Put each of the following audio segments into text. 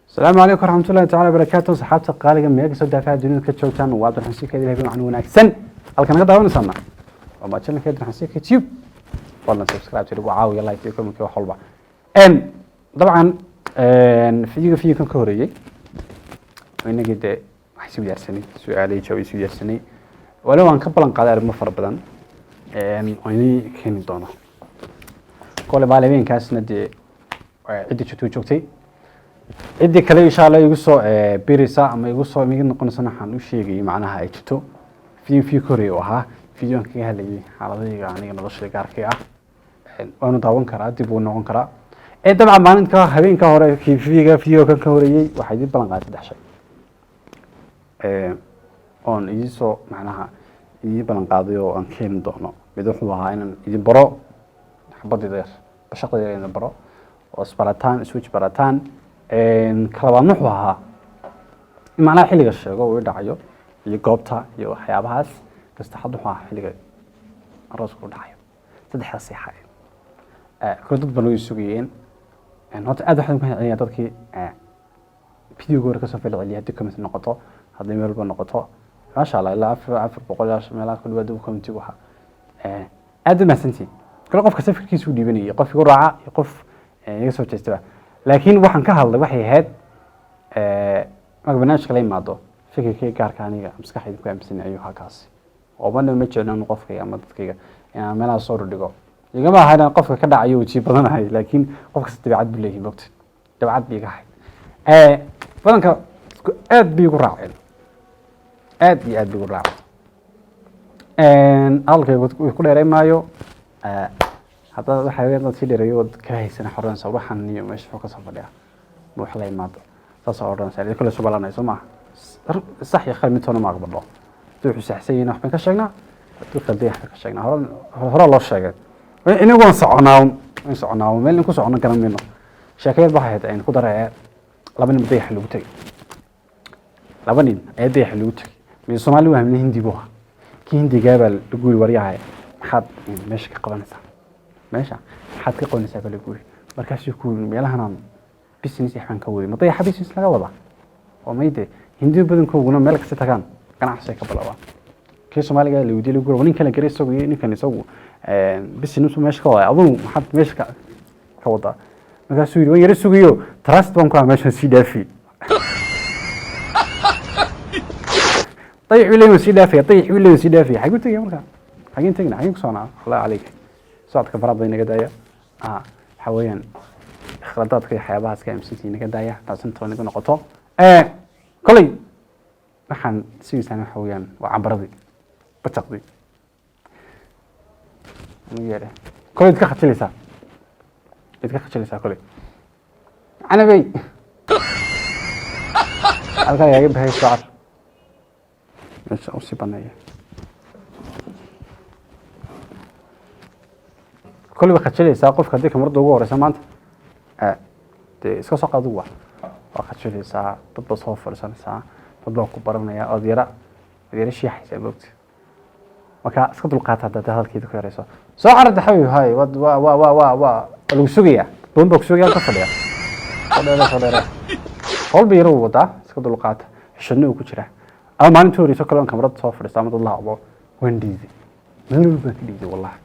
السلام عليكم ورحمة الله تعالى وبركاته صحابتي قالقة مياك سو دافع الدنيا كتشوتان وواضح حنسي كذي هيبين عن وناكسن halkan naga daawanaysan waa channelka Xansi YouTube wala subscribe tiru caawiya like iyo comment wax walba dabcan fiidiga kan ka horeeyay inaga de wax soo diyaarsanay su'aalay jawaab soo diyaarsanay wala waan ka balan qaaday arrimo fara badan oo keeni doono kole baaleenkaasna de cid joogtay cid kale insha Allah igu soo birisa ama igu soo mid noqonaysan waxaan u sheegay macnaha ay jirto في كوريا وها فيديو كي هلي حالديga aniga nolosha gaarkay ah waanu daawan karaa dib u noqon karaa dabcan maalinta habeenka hore video kan ka horeeyay waxay dib balan qaaday dhaxshay on iso macnaha balan qaaday oo aan keen doono mid wuxuu ahaa inaan idin baro xabadideer bashaqadeer inaan baro oo isbarataan switch barataan kala wuxuu ahaa macnaha xilliga sheego uu dhacayo iyo goobta iyo waxyaabahaas kasta xad waxa xilliga arosku dhacayo saddex saxiix dad badan oo sugayeen horta aad waxaan ku helay dadkii video goor ka soo falceliyay hadii comment noqoto hadii meel walba noqoto ma sha Allah ilaa 400 meelaha ku dhawaad comment waxa aad ma santi kala qofka safarkiisu dhiibanayay qof igu raaca iyo qof iga soo jeestay laakiin waxaan ka hadlay waxay ahayd barnaamijka la imaado fikirkay gaarka aniga maskaxdayda ku aaminsan ayuu halkaas oo bana ma jeclaan qofkay ama dadkayga inaan meelaha soo dhigo igama ahayn qofka ka dhacayo wajii badanahay laakiin qofka tabiicad buu leeyahay waqti tabiicad biga hay badanka aad bigu raaceen aad bigu raaceen halkaygu ku dheeray maayo hadda waxa weeyaan si dheerayo ka haysan xoraan soo waxan iyo meesha ka soo fadhiya wax la imaado taas oo dhan saarey kala soo balanayso ma صح يا خالد متونا ما قبله دوح سحسين وحنا كشجنا دوح قديه حنا كشجنا هرا الله شجع إنه قون صعنا ومن نكون صعنا كلام منه شكاية بحث يعني قدرة لبني بديه حلوتي لبني أديه حلوتي من الصومالي وهم الهندي بوها كي هندي جابل يقول وريعة حد ماشي كقبنسة ماشي حد كقبنسة قال يقول مركز يكون يلا هنام بيسنس يحن كوي مطيح بيسنس لا وضع وما يدي هندي بدن كوغنا ملك ستكان ganacsi ka balaba kii Soomaaliga la wadiyo gurbo nin kale gareeso nin kan isagu bis inuu meesha ka waday aduu maxad meesha ka wada markaas uu yiri suugiyo trust bank waa meesha si daafi طيب ولا si daafi طيب ولا si daafi xagu tagay marka xagin tagna xagin soona Allah عليك saadka farada inaga daaya xawayaan khaladaadka xayaabahaas ka imsintii inaga daaya taasan toona noqoto كلي waxaan siisana xawiyaan waa cambaradii bataqdi miyere كلي ka khajileysa كلي ana bay halka yaga bahay saar meesha u sibanaya كلي ba khajileysa qofka hadii kamarada ugu horeysa maanta iska soo qaado waa khajileysa dad soo fursanaysa dad ku baranaya oo diira shiixaysa boogta marka iska dulqaata dad halkeeda ku yareyso soo carada xawi hay waa lagu sugaya boon box sugaya ka fadhiya fadhiya qol biiro wada iska dulqaata shaqo ku jira ama maalintii hore soo kaloon kamarada soo fadhiista ama dad la habo wendiidi meel baa ka dhigay wallahi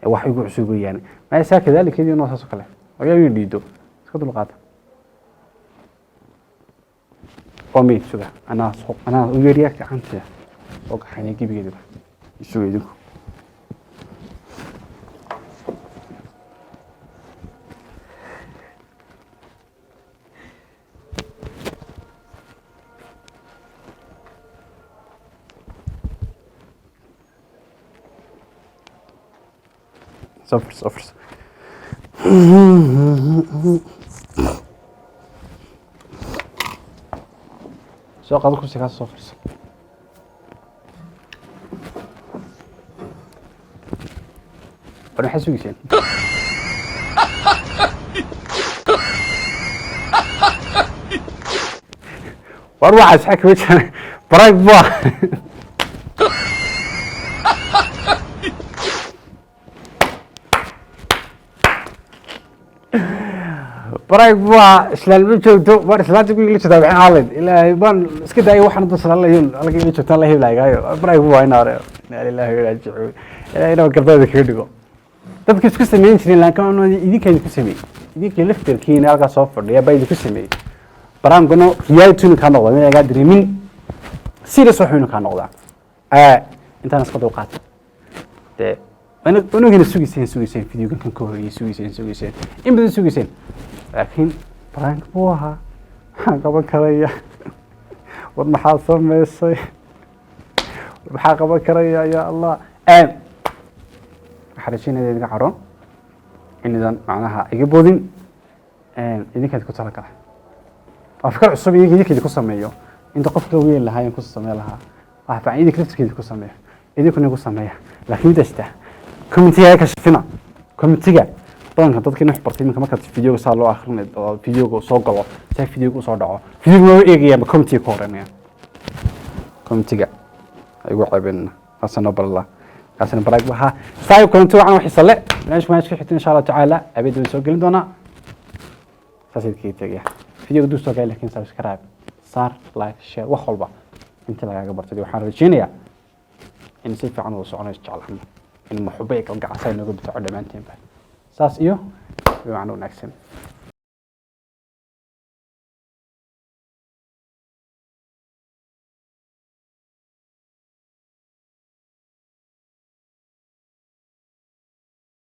wax igu cusubiyaan ma isa kadalika idin noo soo kale ayaa ii dhiido iska dulqaata قومي سوى أنا ويريك عنك وقع حني جيبي كده يسوي ده صفر soo qaado ku sigaa soo furso bari xasuugiseen war waxa sax ka wajhan barag ba برايك بوا إسلام بيجودو بار إسلام تقول لي شو تابعين حالد إلا يبان إسكت أي واحد نتصل الله يون الله يقول شو تلا يبلا يجايو برايك بوا هنا رأي لا إله إلا الله إلا إنه كرتوا ذيك يدقو dadka isku sameyn jiray laakiin aan idinka idinku sameeyay idinka laftirkiina halka soo fadhiya bay idinku sameeyay barnaamijkuna riyaytuna ka noqdo in ay dareemin serious waxaynu ka noqdaa intaan iska dulqaat de anagina sugiseen fiidiyoga kan ka horreeyay sugiseen in badan sugiseen laakiin barnaamijku buu ahaa waxaan qaban karaya war maxaa sameysay maxaa qaban karaya ya allah xarajinayda idinka caroon inidan macnaha iga boodin idinka ku tala kala afkar cusub idinka ku sameeyo inta qofka weyn lahaa in ku sameeyo lahaa wax faan idinka laftirkiisa ku sameeyo idinkuna ku sameeya laakiin dasta committee ka shafina committee badanka dadka inay bartay marka video saa loo akhrinayo oo video soo galo saa video soo dhaco video loo eegaya ma committee ka horeeya committee ay ugu caabin asana balla كاسن براك بها سايب كنتو عن وحي صلى ليش ما يشكي حتى إن شاء الله تعالى أبيد نسوق لنا ساسيد كي تجي فيديو دوستو قال لكن سبسكرايب صار لايك شير وخلبة أنت لا قبرت دي وحنا رجينيا إن سيف عن وصعنا يشتغل إن محبيك وقع سايد نقول بتعلم أنتين ساس إيوه بمعنى نكسم